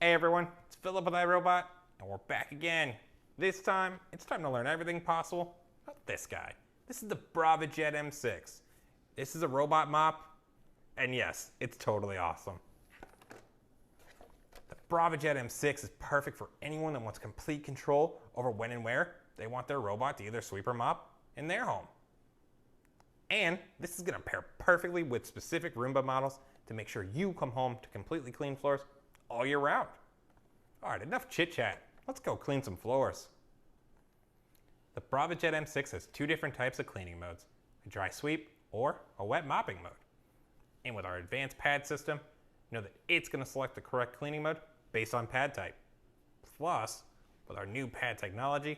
Hey everyone, it's Philip with iRobot, and we're back again. This time, it's time to learn everything possible about this guy. This is the Braava Jet M6. This is a robot mop, and yes, it's totally awesome. The Braava Jet M6 is perfect for anyone that wants complete control over when and where they want their robot to either sweep or mop in their home. And this is going to pair perfectly with specific Roomba models to make sure you come home to completely clean floors all year round. Alright, enough chit chat. Let's go clean some floors. The Braava Jet M6 has two different types of cleaning modes, a dry sweep or a wet mopping mode. And with our advanced pad system, you know that it's going to select the correct cleaning mode based on pad type. Plus, with our new pad technology,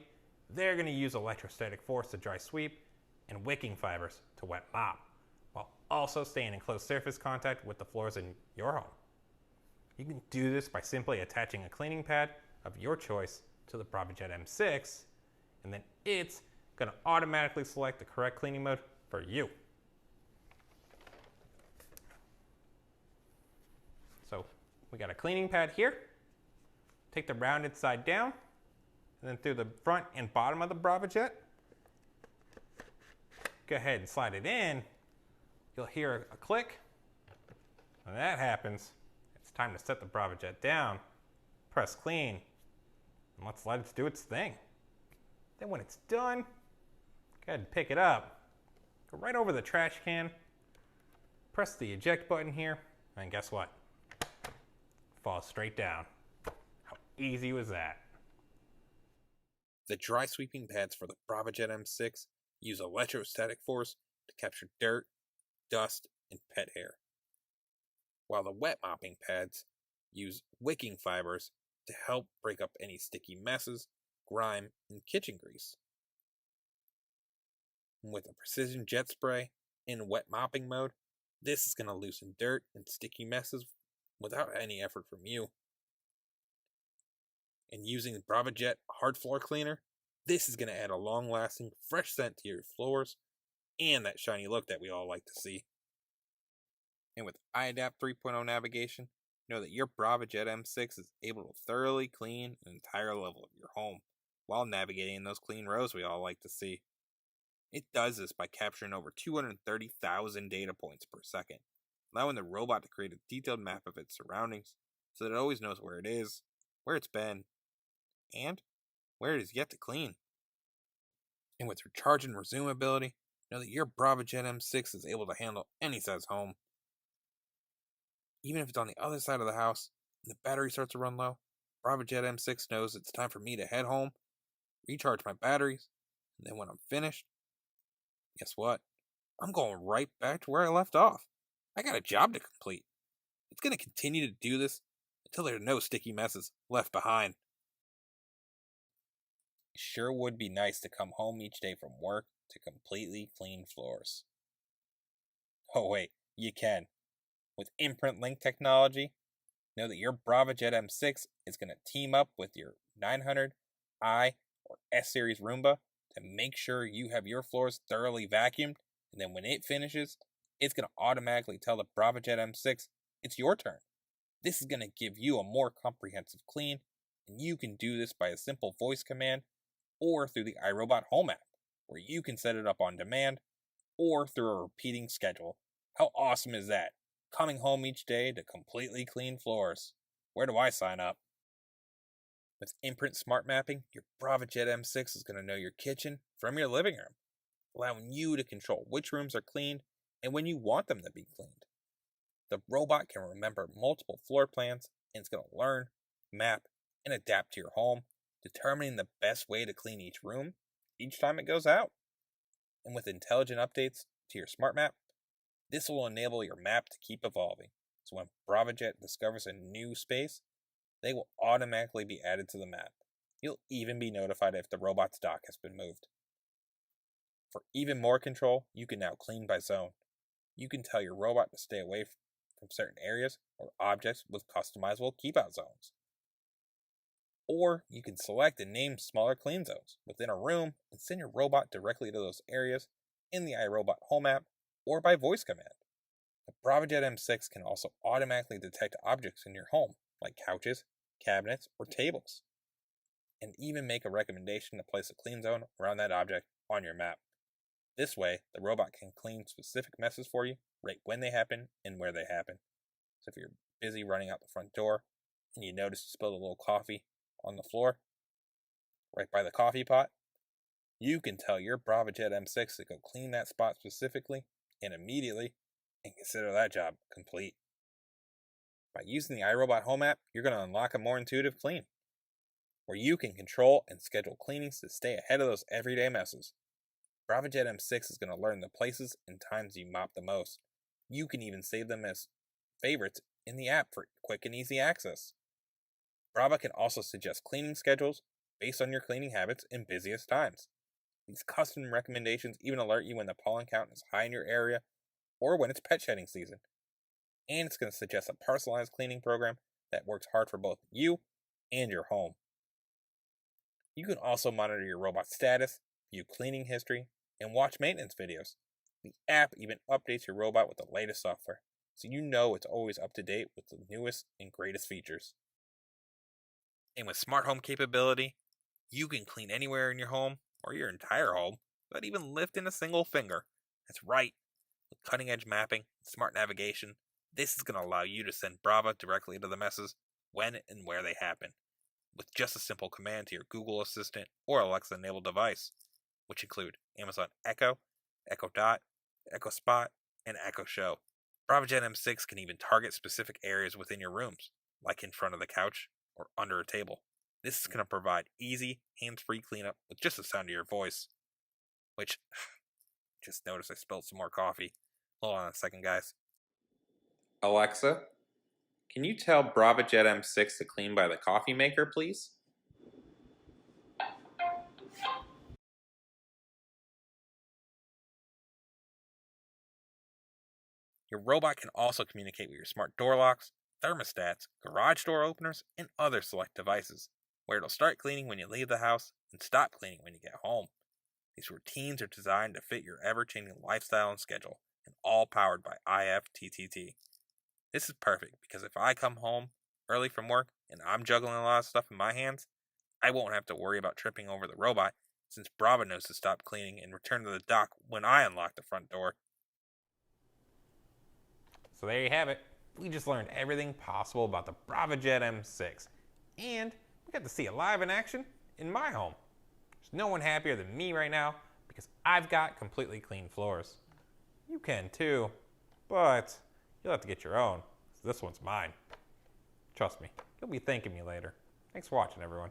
they're going to use electrostatic force to dry sweep and wicking fibers to wet mop, while also staying in close surface contact with the floors in your home. You can do this by simply attaching a cleaning pad of your choice to the Braava Jet M6, and then it's going to automatically select the correct cleaning mode for you. So we got a cleaning pad here. Take the rounded side down, and then through the front and bottom of the Braava Jet. Go ahead and slide it in. You'll hear a click. When that happens, it's time to set the Braava Jet down, press clean, and let's let it do its thing. Then when it's done, go ahead and pick it up, go right over the trash can, press the eject button here, and guess what? Falls straight down. How easy was that? The dry sweeping pads for the Braava Jet M6 use electrostatic force to capture dirt, dust, and pet hair, while the wet mopping pads use wicking fibers to help break up any sticky messes, grime, and kitchen grease. With a precision jet spray in wet mopping mode, this is going to loosen dirt and sticky messes without any effort from you. And using the Braava Jet hard floor cleaner, this is going to add a long-lasting, fresh scent to your floors and that shiny look that we all like to see. And with iAdapt 3.0 navigation, know that your Braava Jet M6 is able to thoroughly clean an entire level of your home while navigating those clean rows we all like to see. It does this by capturing over 230,000 data points per second, allowing the robot to create a detailed map of its surroundings so that it always knows where it is, where it's been, and where it is yet to clean. And with recharge and resume ability, know that your Braava Jet M6 is able to handle any size home. Even if it's on the other side of the house and the battery starts to run low, Braava Jet M6 knows it's time for me to head home, recharge my batteries, and then when I'm finished, guess what? I'm going right back to where I left off. I got a job to complete. It's going to continue to do this until there are no sticky messes left behind. It sure would be nice to come home each day from work to completely clean floors. Oh wait, you can. With Imprint Link technology, know that your Braava Jet M6 is going to team up with your 900i or S series Roomba to make sure you have your floors thoroughly vacuumed, and then when it finishes, it's going to automatically tell the Braava Jet M6 it's your turn. This is going to give you a more comprehensive clean, and you can do this by a simple voice command or through the iRobot Home app, where you can set it up on demand or through a repeating schedule. How awesome is that? Coming home each day to completely clean floors. Where do I sign up? With Imprint Smart Mapping, your Braava Jet M6 is going to know your kitchen from your living room, allowing you to control which rooms are cleaned and when you want them to be cleaned. The robot can remember multiple floor plans and it's going to learn, map, and adapt to your home, determining the best way to clean each room each time it goes out. And with intelligent updates to your smart map, this will enable your map to keep evolving. So when Braava Jet discovers a new space, they will automatically be added to the map. You'll even be notified if the robot's dock has been moved. For even more control, you can now clean by zone. You can tell your robot to stay away from certain areas or objects with customizable keep out zones. Or you can select and name smaller clean zones within a room and send your robot directly to those areas in the iRobot Home app or by voice command. The Braava Jet M6 can also automatically detect objects in your home, like couches, cabinets, or tables, and even make a recommendation to place a clean zone around that object on your map. This way, the robot can clean specific messes for you right when they happen and where they happen. So if you're busy running out the front door and you notice you spilled a little coffee on the floor right by the coffee pot, you can tell your Braava Jet M6 to go clean that spot specifically and immediately and consider that job complete. By using the iRobot Home app, you're going to unlock a more intuitive clean, where you can control and schedule cleanings to stay ahead of those everyday messes. Braava Jet M6 is going to learn the places and times you mop the most. You can even save them as favorites in the app for quick and easy access. Braava can also suggest cleaning schedules based on your cleaning habits and busiest times. These custom recommendations even alert you when the pollen count is high in your area or when it's pet shedding season. And it's going to suggest a personalized cleaning program that works hard for both you and your home. You can also monitor your robot's status, view cleaning history, and watch maintenance videos. The app even updates your robot with the latest software, so you know it's always up to date with the newest and greatest features. And with smart home capability, you can clean anywhere in your home or your entire home without even lifting a single finger. That's right. With cutting-edge mapping and smart navigation, this is going to allow you to send Braava directly into the messes when and where they happen, with just a simple command to your Google Assistant or Alexa-enabled device, which include Amazon Echo, Echo Dot, Echo Spot, and Echo Show. Braava Jet M6 can even target specific areas within your rooms, like in front of the couch or under a table. This is going to provide easy, hands-free cleanup with just the sound of your voice. Which, just noticed I spilled some more coffee. Hold on a second, guys. Alexa, can you tell Braava Jet M6 to clean by the coffee maker, please? Your robot can also communicate with your smart door locks, thermostats, garage door openers, and other select devices, where it'll start cleaning when you leave the house and stop cleaning when you get home. These routines are designed to fit your ever-changing lifestyle and schedule, and all powered by IFTTT. This is perfect because if I come home early from work and I'm juggling a lot of stuff in my hands, I won't have to worry about tripping over the robot since Braava knows to stop cleaning and return to the dock when I unlock the front door. So there you have it. We just learned everything possible about the Braava Jet M6. And we got to see it live in action in my home. There's no one happier than me right now because I've got completely clean floors. You can too, but you'll have to get your own. This one's mine. Trust me, you'll be thanking me later. Thanks for watching, everyone.